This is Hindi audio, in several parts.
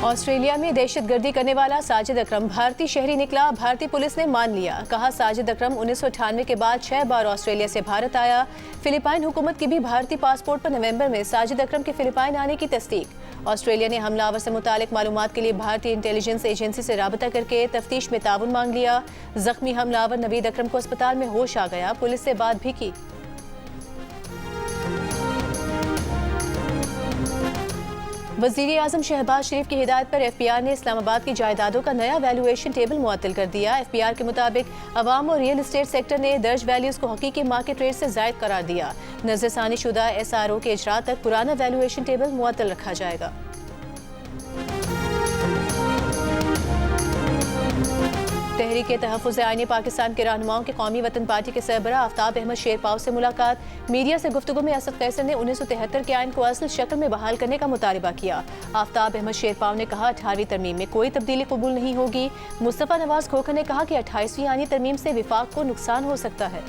ऑस्ट्रेलिया में दहशतगर्दी करने वाला साजिद अकरम भारतीय शहरी निकला। भारतीय पुलिस ने मान लिया। कहा साजिद अकरम 1998 के बाद 6 बार ऑस्ट्रेलिया से भारत आया। फिलिपाइन हुकूमत की भी भारतीय पासपोर्ट पर नवंबर में साजिद अकरम के फिलिपाइन आने की तस्दीक। ऑस्ट्रेलिया ने हमलावर से मुतालिक मालूमात के लिए भारतीय इंटेलिजेंस एजेंसी से राबता करके तफ्तीश में ताउन मांग लिया। जख्मी हमलावर नवीद अकरम को अस्पताल में होश आ गया। पुलिस से बात भी की। वज़ीर आज़म शहबाज शरीफ की हिदायत पर एफपीआर ने इस्लामाबाद की जायदादों का नया वैल्यूएशन टेबल मुअत्तल कर दिया। एफपीआर के मुताबिक अवाम और रियल एस्टेट सेक्टर ने दर्ज वैल्यूज़ को हकीकी मार्केट रेट से ज़ायद करार दिया। नज़रसानी शुदा एसआरओ के इजरा तक पुराना वैल्यूएशन टेबल मुअत्तल रखा जाएगा। तहरीक तहफ़्फ़ुज़ आईन पाकिस्तान के रहनुमाओं के कौमी वतन पार्टी के सरबराह आफ्ताब अहमद शेरपाव से मुलाकात। मीडिया से गुफ्तगू में असद कैसर ने 1973 के आइन को असल शक्ल में बहाल करने का मुतालबा किया। आफ्ताब अहमद शेरपाव ने कहा 18वीं तरमीम में कोई तब्दीली कबूल नहीं होगी। मुस्तफ़ा नवाज खोखर ने कहा कि 28वीं आईनी तरमीम से विफाक को नुकसान हो सकता है।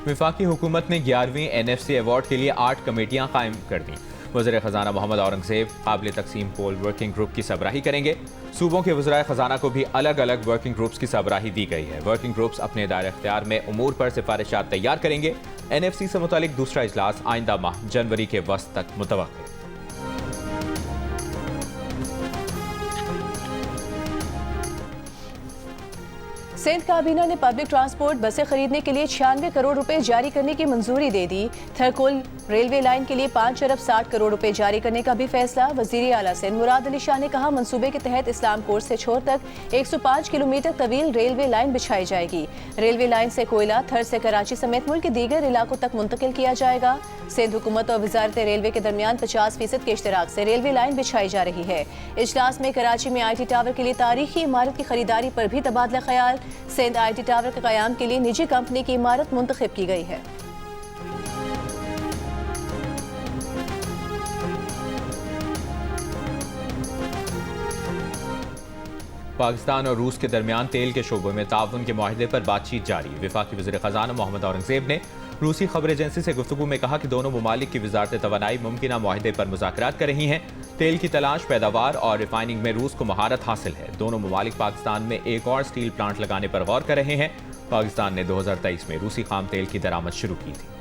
वफाकी हुकूमत ने 11वीं NFC अवार्ड के लिए 8 कमेटियां कायम कर दी। वज़ीर ख़जाना मोहम्मद औरंगज़ेब काबिल तक़सीम पोल वर्किंग ग्रुप की सबराही करेंगे। सूबों के वज़राए ख़जाना को भी अलग अलग वर्किंग ग्रुप्स की सबराही दी गई है। वर्किंग ग्रुप्स अपने दायरे इख्तियार में उमूर पर सिफारिशात तैयार करेंगे। NFC से मुतालिक दूसरा इजलास आइंदा माह जनवरी के वस्त तक मुतवक्किल। सिंध काबीना ने पब्लिक ट्रांसपोर्ट बसें खरीदने के लिए 96 करोड़ रुपए जारी करने की मंजूरी दे दी। थरकोल रेलवे लाइन के लिए 5 अरब 60 करोड़ रुपए जारी करने का भी फैसला। वजीर आला सिंध मुराद अली शाह ने कहा मंसूबे के तहत इस्लाम कोट से छोर तक 105 किलोमीटर तवील रेलवे लाइन बिछाई जाएगी। रेलवे लाइन से कोयला थर से कराची समेत मुल्क के दीगर इलाकों तक मुंतकिल किया जाएगा। सिंध हुकूमत और वजारत रेलवे के दरमियान 50% के इश्तराक से रेलवे लाइन बिछाई जा रही है। इजलास में कराची में IT टावर के लिए तारीखी इमारत की खरीदारी पर भी तबादला ख्याल। सिंध IT टावर के क़याम के लिए निजी कंपनी की इमारत मुंतखब की गई है। पाकिस्तान और रूस के दरमियान तेल के शोबे में ताउन के मुआहदे पर बातचीत जारी। वफाकी वज़ीर ख़ज़ाना मोहम्मद औरंगज़ेब ने रूसी खबर एजेंसी से गुफ्तगू में कहा कि दोनों ममालिक की वज़ारत तवानाई मुमकिना मुआहदे पर मुज़ाकरात कर रही हैं। तेल की तलाश, पैदावार और रिफाइनिंग में रूस को महारत हासिल है। दोनों ममालिक पाकिस्तान में एक और स्टील प्लांट लगाने पर गौर कर रहे हैं। पाकिस्तान ने 2023 में रूसी खाम तेल की दरामद शुरू की थी।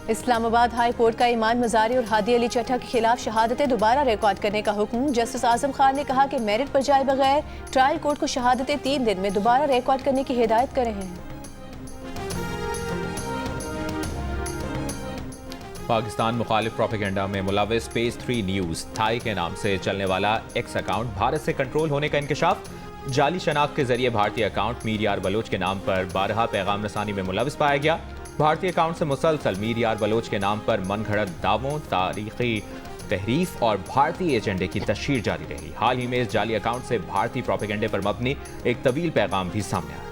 इस्लामाबाद हाई कोर्ट का ईमान मजारी और हादी अली चट्टा के खिलाफ शहादतें दोबारा रिकॉर्ड करने का हुक्म। जस्टिस आजम खान ने कहा कि मेरिट पर जाए बगैर ट्रायल कोर्ट को शहादतें 3 दिन में दोबारा रिकॉर्ड करने की हिदायत कर रहे हैं। पाकिस्तान मुखालिफ प्रोपेगेंडा में मुलविस पेज 3 न्यूज़ थाई के नाम से चलने वाला एक्स अकाउंट भारत से कंट्रोल होने का इंकशाफ। जाली शनाख्त के जरिए भारतीय अकाउंट मीर यार बलोच के नाम पर 12 पैगाम रसानी में मुलविस पाया गया। भारतीय अकाउंट से मुसलसल मीर यार बलोच के नाम पर मनगढ़ंत दावों, तारीखी तहरीफ और भारतीय एजेंडे की तशहीर जारी रही। हाल ही में इस जाली अकाउंट से भारतीय प्रोपेगेंडे पर मबनी एक तवील पैगाम भी सामने आया।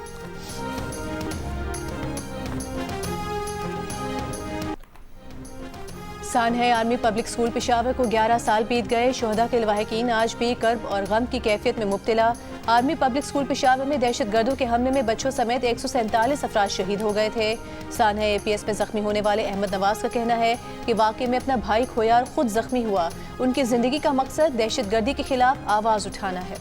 सानहा आर्मी पब्लिक स्कूल पेशावर को 11 साल बीत गए। शोहदा के लवाहिकीन आज भी कर्ब और गम की कैफियत में मुब्तला। आर्मी पब्लिक स्कूल पेशावर में दहशतगर्दों के हमले में बच्चों समेत 147 अफराद शहीद हो गए थे। सानहा APS में जख्मी होने वाले अहमद नवाज का कहना है कि वाकई में अपना भाई खोया और खुद जख्मी हुआ। उनकी जिंदगी का मकसद दहशतगर्दी के खिलाफ आवाज उठाना है।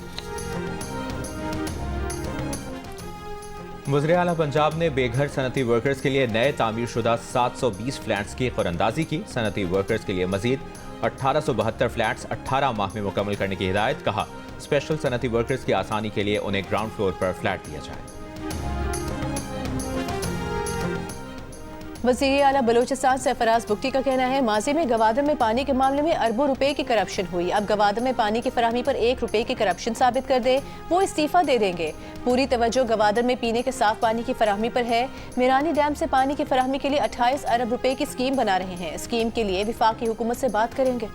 वज़ीर आला पंजाब ने बेघर सनती वर्कर्स के लिए नए तामीर शुदा 720 फ्लैट्स की कुरअंदाजी की। सनती वर्कर्स के लिए मजीद 1872 फ्लैट्स 18 माह में मुकम्मल करने की हिदायत। कहा स्पेशल सनती वर्कर्स की आसानी के लिए उन्हें ग्राउंड फ्लोर पर फ्लैट दिया जाए। वज़ीर आला बलूचिस्तान सरफराज बुगटी का कहना है माजी में गवादर में पानी के मामले में अरबों रुपए की करप्शन हुई। अब गवादर में पानी की फराहमी पर 1 रुपए की करप्शन साबित कर दे वो इस्तीफा दे देंगे। पूरी तवज्जो गवादर में पीने के साफ पानी की फराहमी पर है। मिरानी डैम से पानी की फराहमी के लिए 28 अरब रुपए की स्कीम बना रहे हैं। स्कीम के लिए वफाकी हुकूमत से बात करेंगे।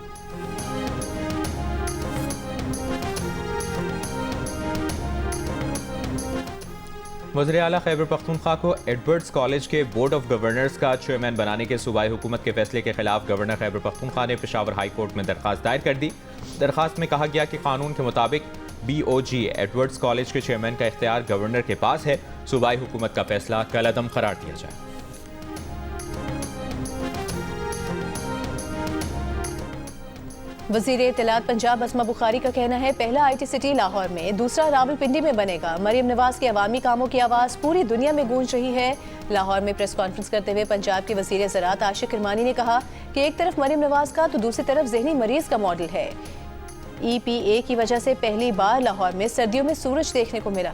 वज़ीर आला खैबर पख्तूनख्वा को एडवर्ड्स कॉलेज के बोर्ड ऑफ गवर्नर्स का चेयरमैन बनाने के सूबाई हुकूमत के फैसले के खिलाफ गवर्नर खैबर पख्तूनख्वा ने पेशावर हाई कोर्ट में दरख्वास्त दायर कर दी। दरख्वास्त में कहा गया कि कानून के मुताबिक BOG एडवर्ड्स कॉलेज के चेयरमैन का इख्तियार गवर्नर के पास है। सूबाई हुकूमत का फैसला कलअदम करार दिया जाए। वज़ीर इत्तलात पंजाब असमा बुखारी का कहना है, पहला IT सिटी लाहौर में, दूसरा रावलपिंडी में बनेगा। मरियम नवाज के अवामी कामों की आवाज़ पूरी दुनिया में गूंज रही है। लाहौर में प्रेस कॉन्फ्रेंस करते हुए पंजाब के वज़ीर ज़राअत आशिक किरमानी ने कहा कि एक तरफ मरियम नवाज का तो दूसरी तरफ ज़हनी मरीज का मॉडल है। EPA की वजह से पहली बार लाहौर में सर्दियों में सूरज देखने को मिला।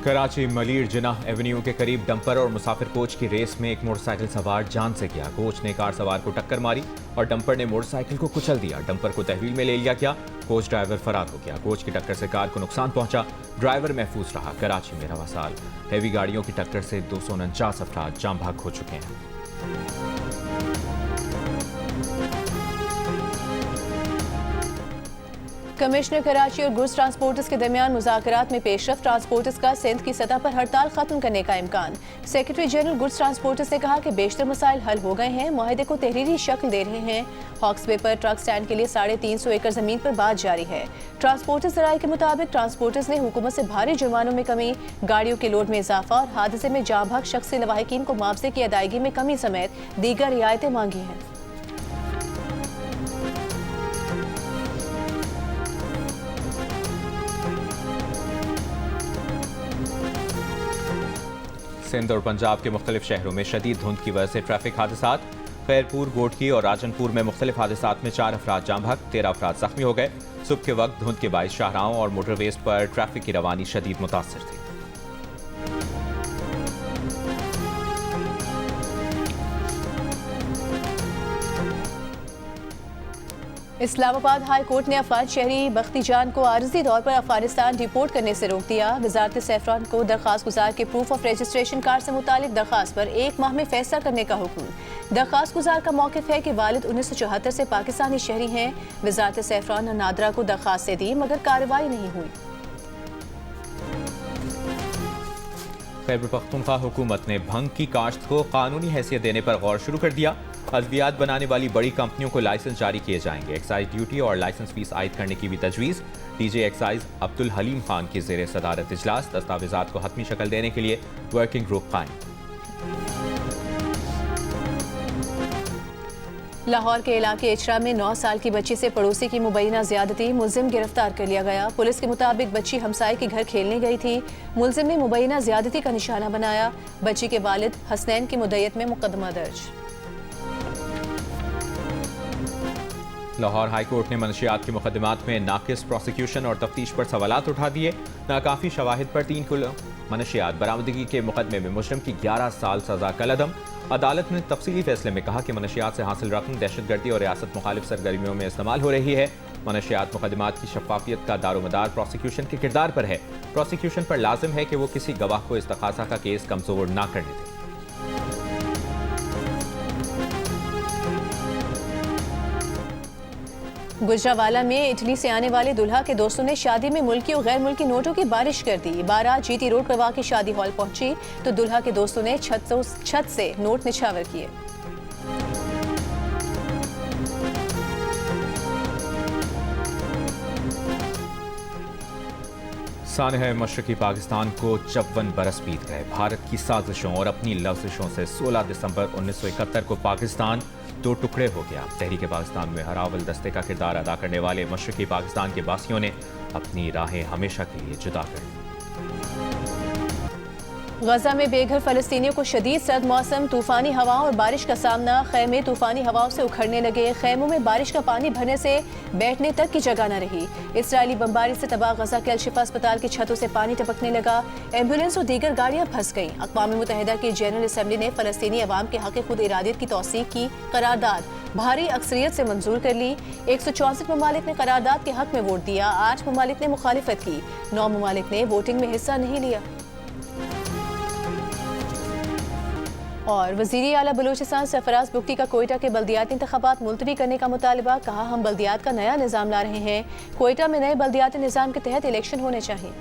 कराची मलीर जिनाह एवेन्यू के करीब डंपर और मुसाफिर कोच की रेस में एक मोटरसाइकिल सवार जान से गया। कोच ने कार सवार को टक्कर मारी और डंपर ने मोटरसाइकिल को कुचल दिया। डंपर को तहवील में ले लिया गया। कोच ड्राइवर फरार हो गया। कोच की टक्कर से कार को नुकसान पहुंचा, ड्राइवर महफूज रहा। कराची में रवा साल हैवी गाड़ियों की टक्कर से 249 अफराद जाम भाग हो चुके हैं। कमिश्नर कराची और गुड्स ट्रांसपोर्टर्स के दरमियान मुज़ाकरात में पेशरफ्त। ट्रांसपोर्टर्स का सिंध की सतह पर हड़ताल खत्म करने का इम्कान। सेक्रेटरी जनरल गुड्स ट्रांसपोर्टर्स ने कहा कि बेशतर मसाइल हल हो गए हैं, मुआहदे को तहरीरी शक्ल दे रहे हैं। हॉक्स वे पर ट्रक स्टैंड के लिए 350 एकड़ जमीन पर बात जारी है। ट्रांसपोर्टर्स ज़राए के मुताबिक ट्रांसपोर्टर्स ने हुकूमत से भारी जुर्मानों में कमी, गाड़ियों के लोड में इजाफा और हादसे में जाँ भाग शख्सी लवाहिकीन को मुआवजे की अदायगी में कमी समेत दीगर रियायतें मांगी हैं। सिंध और पंजाब के मुख्तलिफ शहरों में शदीद धुंध की वजह से ट्रैफिक हादसात। खैरपुर, गोडकी और राजनपुर में मुख्तलिफ हादसात में 4 अफराद जाम भाग, 13 अफराद जख्मी हो गए। सुबह के वक्त धुंध के बायस शाहराहों और मोटरवेज पर ट्रैफिक की रवानी शदीद मुतासर थी। इस्लामाबाद हाई कोर्ट ने अफगान शहरी बख्ती जान को आर्जी तौर पर अफगानिस्तान डिपोर्ट करने से रोक दिया। वजारत सैफरान को दरखास्त गुजार के प्रूफ ऑफ रजिस्ट्रेशन कार्ड से मुतालिक दरखास्त पर 1 माह में फैसला करने का हुक्म। दरखास्त गुजार का मौक़िफ़ है कि वालिद 1974 से पाकिस्तानी शहरी हैं। वजारत सैफरान और नादरा को दरखास्त से दी मगर कार्रवाई नहीं हुई। खैबर पख्तूनख्वा हुकूमत ने भंग की काश्त को कानूनी हैसियत देने पर गौर शुरू कर दिया। अद्वियात बनाने वाली बड़ी कंपनियों को लाइसेंस जारी किए जाएंगे। एक्साइज ड्यूटी और लाइसेंस फीस आयद करने की भी तजवीज़। डीजे एक्साइज अब्दुल हलीम खान की ज़ेरे सदारत इजलास। दस्तावेज़ात को हतमी शक्ल देने के लिए वर्किंग ग्रुप कायम। लाहौर के इलाके इचरा में 9 साल की बच्ची से पड़ोसी की मुबैना ज्यादती, मुलजिम गिरफ्तार कर लिया गया। पुलिस के मुताबिक बच्ची हमसाये के घर खेलने गई थी। मुलजिम ने मुबैना ज्यादती का निशाना बनाया। बच्ची के वालिद हसनैन की मुद्दत में मुकदमा दर्ज। लाहौर हाई कोर्ट ने मनशियात के मुकदमात में नाकिस प्रोसिक्यूशन और तफ्तीश पर सवालात उठा दिए। नाकाफी शवाहिद पर 3 किलो मनशियात बरामदगी के मुकदमे में मुजरिम की 11 साल सजा कलअदम। अदालत ने तफसीली फैसले में कहा कि मनशियात से हासिल रकम दहशतगर्दी और रियासत मुखालिफ सरगर्मियों में इस्तेमाल हो रही है। मनशियात मुकदमात की शफाफियत का दारोमदार प्रोसिक्यूशन के किरदार पर है। प्रोसिक्यूशन पर लाजिम है कि वो किसी गवाह को इस्तखासा का केस कमजोर ना करने दें। गुजरावाला में इटली से आने वाले दुल्हा के दोस्तों ने शादी में मुल्की और गैर मुल्की नोटों की बारिश कर दी। बारात GT रोड पर वाक़ई शादी हॉल पहुंची तो दुल्हा के दोस्तों ने छत से नोट निछावर किए। सानह मशरकी पाकिस्तान को 54 बरस बीत गए। भारत की साजिशों और अपनी लफ्जिशों से 16 दिसंबर 1971 को पाकिस्तान 2 टुकड़े हो गया। तहरीक पाकिस्तान में हरावल दस्ते का किरदार अदा करने वाले मशरकी पाकिस्तान के बासियों ने अपनी राहें हमेशा के लिए जुदा कर दी। गजा में बेघर फलस्तीनियों को शदीद सर्द मौसम, तूफानी हवाओं और बारिश का सामना। खैमे तूफानी हवाओं से उखड़ने लगे। खैमों में बारिश का पानी भरने से बैठने तक की जगह न रही। इसराइली बमबारी से तबाह गजा के अल-शिफा अस्पताल की छतों से पानी टपकने लगा। एम्बुलेंस और दीगर गाड़ियां फंस गईं। अक़वाम मुत्तहिदा की जनरल असम्बली ने फलस्तीनी अवाम के हक़ खुद इरादियत की तौसीक़ की करारदाद भारी अक्सरियत से मंजूर कर ली। 164 ममालिक ने करारदाद के हक़ में वोट दिया। 8 ममालिक ने मुखालिफत की। 9 ममालिक ने वोटिंग में हिस्सा नहीं लिया। और वज़ीर आला बलूचिस्तान सरफराज बुगटी का कोयटा के बल्दियाती इंतखाबात मुलतवी करने का मुतालबा। कहा, हम बल्दियात का नया निज़ाम ला रहे हैं। कोयटा में नए बल्दियाती निज़ाम के तहत इलेक्शन होने चाहिए।